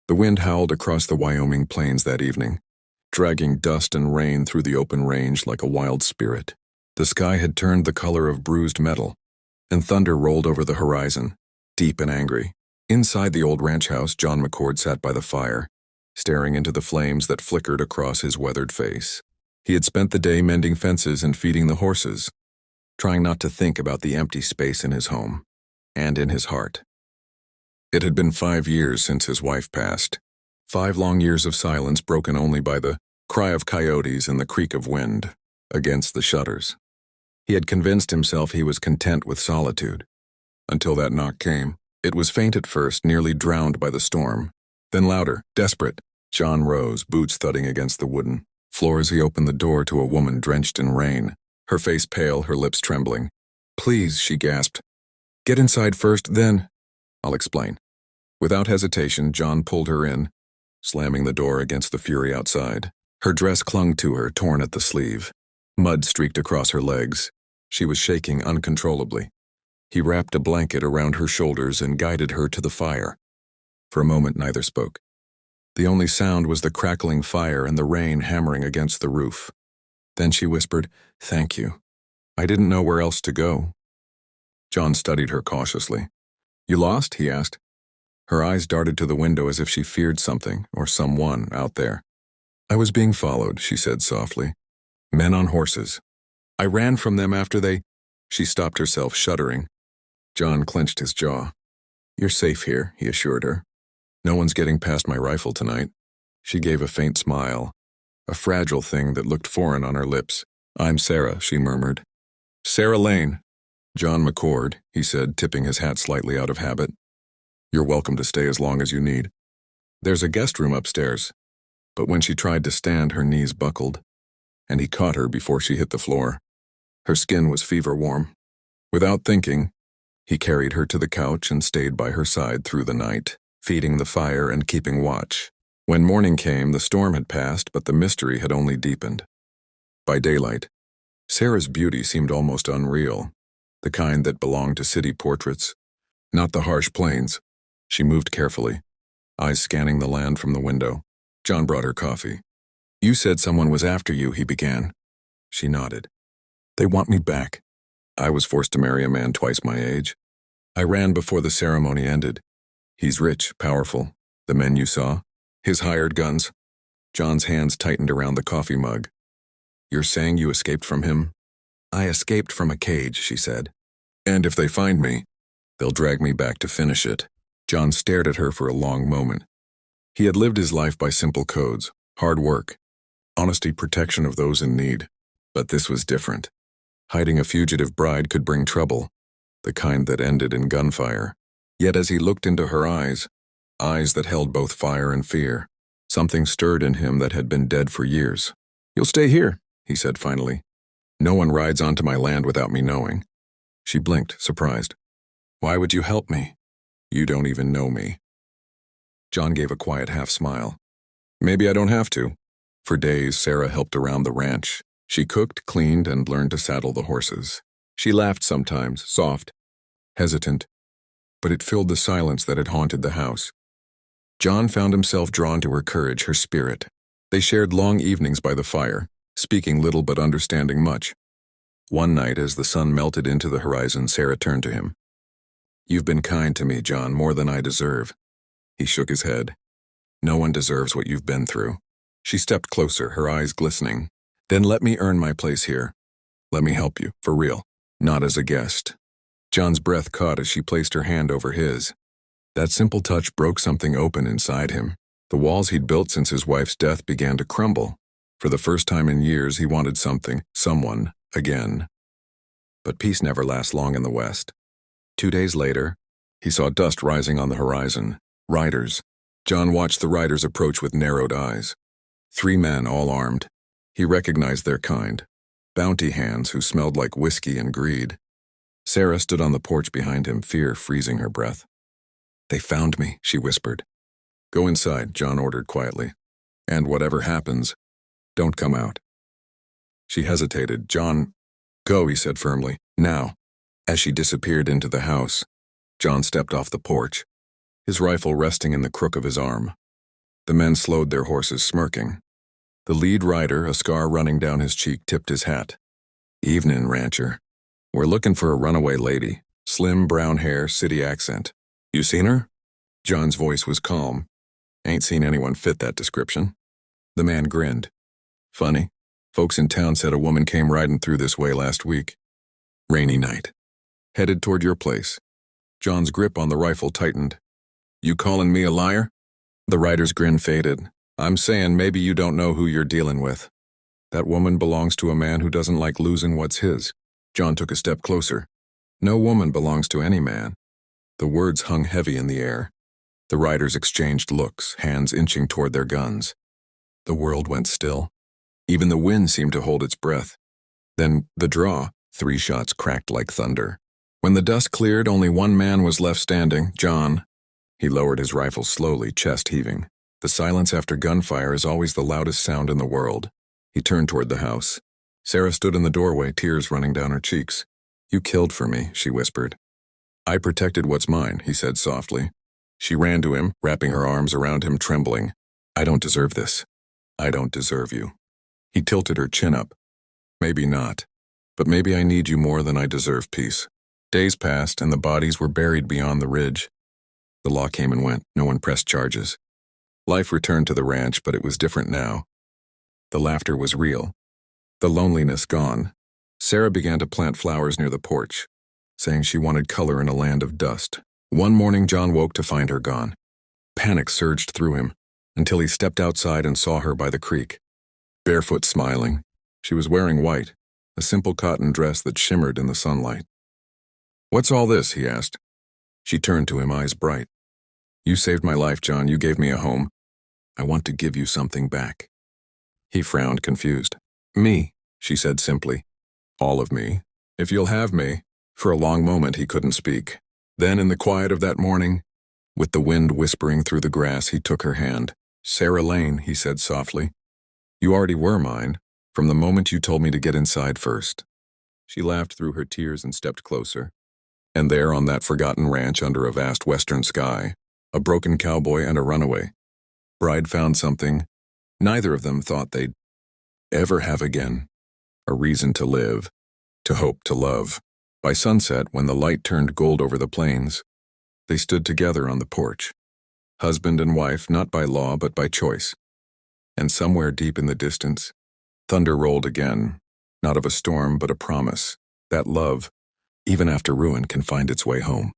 The wind howled across the Wyoming plains that evening, dragging dust and rain through the open range like a wild spirit. The sky had turned the color of bruised metal, and thunder rolled over the horizon, deep and angry. Inside the old ranch house, John McCord sat by the fire, staring into the flames that flickered across his weathered face. He had spent the day mending fences and feeding the horses, trying not to think about the empty space in his home and in his heart. It had been 5 years since his wife passed. 5 long years of silence broken only by the cry of coyotes and the creak of wind against the shutters. He had convinced himself he was content with solitude, until that knock came. It was faint at first, nearly drowned by the storm. Then louder, desperate. John rose, boots thudding against the wooden floor as he opened the door to a woman drenched in rain, her face pale, her lips trembling. "Please," she gasped. "Get inside first, then—" "I'll explain." Without hesitation, John pulled her in, slamming the door against the fury outside. Her dress clung to her, torn at the sleeve. Mud streaked across her legs. She was shaking uncontrollably. He wrapped a blanket around her shoulders and guided her to the fire. For a moment, neither spoke. The only sound was the crackling fire and the rain hammering against the roof. Then she whispered, "Thank you. I didn't know where else to go." John studied her cautiously. "You lost?" he asked. Her eyes darted to the window as if she feared something or someone out there. "I was being followed," she said softly. "Men on horses. I ran from them after they—" She stopped herself, shuddering. John clenched his jaw. "You're safe here," he assured her. "No one's getting past my rifle tonight." She gave a faint smile, a fragile thing that looked foreign on her lips. "I'm Sarah," she murmured. "Sarah Lane." "John McCord," he said, tipping his hat slightly out of habit. "You're welcome to stay as long as you need. There's a guest room upstairs." But when she tried to stand, her knees buckled, and he caught her before she hit the floor. Her skin was fever warm. Without thinking, he carried her to the couch and stayed by her side through the night, feeding the fire and keeping watch. When morning came, the storm had passed, but the mystery had only deepened. By daylight, Sarah's beauty seemed almost unreal, the kind that belonged to city portraits, not the harsh plains. She moved carefully, eyes scanning the land from the window. John brought her coffee. "You said someone was after you," he began. She nodded. "They want me back. I was forced to marry a man twice my age. I ran before the ceremony ended. He's rich, powerful. The men you saw? His hired guns." John's hands tightened around the coffee mug. "You're saying you escaped from him?" "I escaped from a cage," she said. "And if they find me, they'll drag me back to finish it." John stared at her for a long moment. He had lived his life by simple codes: hard work, honesty, protection of those in need. But this was different. Hiding a fugitive bride could bring trouble, the kind that ended in gunfire. Yet as he looked into her eyes that held both fire and fear, something stirred in him that had been dead for years. "You'll stay here," he said finally. "No one rides onto my land without me knowing." She blinked, surprised. "Why would you help me? You don't even know me." John gave a quiet half-smile. "Maybe I don't have to." For days, Sarah helped around the ranch. She cooked, cleaned, and learned to saddle the horses. She laughed sometimes, soft, hesitant, but it filled the silence that had haunted the house. John found himself drawn to her courage, her spirit. They shared long evenings by the fire, speaking little but understanding much. One night, as the sun melted into the horizon, Sarah turned to him. "You've been kind to me, John, more than I deserve." He shook his head. "No one deserves what you've been through." She stepped closer, her eyes glistening. "Then let me earn my place here. Let me help you, for real, not as a guest." John's breath caught as she placed her hand over his. That simple touch broke something open inside him. The walls he'd built since his wife's death began to crumble. For the first time in years, he wanted something, someone, again. But peace never lasts long in the West. 2 days later, he saw dust rising on the horizon. Riders. John watched the riders approach with narrowed eyes. 3 men, all armed. He recognized their kind. Bounty hands who smelled like whiskey and greed. Sarah stood on the porch behind him, fear freezing her breath. "They found me," she whispered. "Go inside," John ordered quietly. "And whatever happens, don't come out." She hesitated. "John—" "Go," he said firmly. "Now." As she disappeared into the house, John stepped off the porch, his rifle resting in the crook of his arm. The men slowed their horses, smirking. The lead rider, a scar running down his cheek, tipped his hat. "Evenin', rancher. We're looking for a runaway lady. Slim, brown hair, city accent. You seen her?" John's voice was calm. "Ain't seen anyone fit that description." The man grinned. "Funny. Folks in town said a woman came riding through this way last week. Rainy night. Headed toward your place." John's grip on the rifle tightened. "You calling me a liar?" The rider's grin faded. "I'm saying maybe you don't know who you're dealing with. That woman belongs to a man who doesn't like losing what's his." John took a step closer. "No woman belongs to any man." The words hung heavy in the air. The riders exchanged looks, hands inching toward their guns. The world went still. Even the wind seemed to hold its breath. Then, the draw, 3 shots cracked like thunder. When the dust cleared, only one man was left standing, John. He lowered his rifle slowly, chest heaving. The silence after gunfire is always the loudest sound in the world. He turned toward the house. Sarah stood in the doorway, tears running down her cheeks. "You killed for me," she whispered. "I protected what's mine," he said softly. She ran to him, wrapping her arms around him, trembling. "I don't deserve this. I don't deserve you." He tilted her chin up. "Maybe not. But maybe I need you more than I deserve peace." Days passed, and the bodies were buried beyond the ridge. The law came and went. No one pressed charges. Life returned to the ranch, but it was different now. The laughter was real. The loneliness gone. Sarah began to plant flowers near the porch, saying she wanted color in a land of dust. One morning, John woke to find her gone. Panic surged through him, until he stepped outside and saw her by the creek. Barefoot, smiling. She was wearing white, a simple cotton dress that shimmered in the sunlight. "What's all this?" he asked. She turned to him, eyes bright. "You saved my life, John. You gave me a home. I want to give you something back." He frowned, confused. "Me," she said simply. "All of me. If you'll have me." For a long moment he couldn't speak. Then in the quiet of that morning, with the wind whispering through the grass, he took her hand. "Sarah Lane," he said softly. "You already were mine, from the moment you told me to get inside first." She laughed through her tears and stepped closer. And there on that forgotten ranch under a vast western sky, a broken cowboy and a runaway. Bride found something neither of them thought they'd ever have again. A reason to live, to hope, to love. By sunset, when the light turned gold over the plains, they stood together on the porch. Husband and wife, not by law but by choice. And somewhere deep in the distance, thunder rolled again, not of a storm but a promise, that love, even after ruin, can find its way home.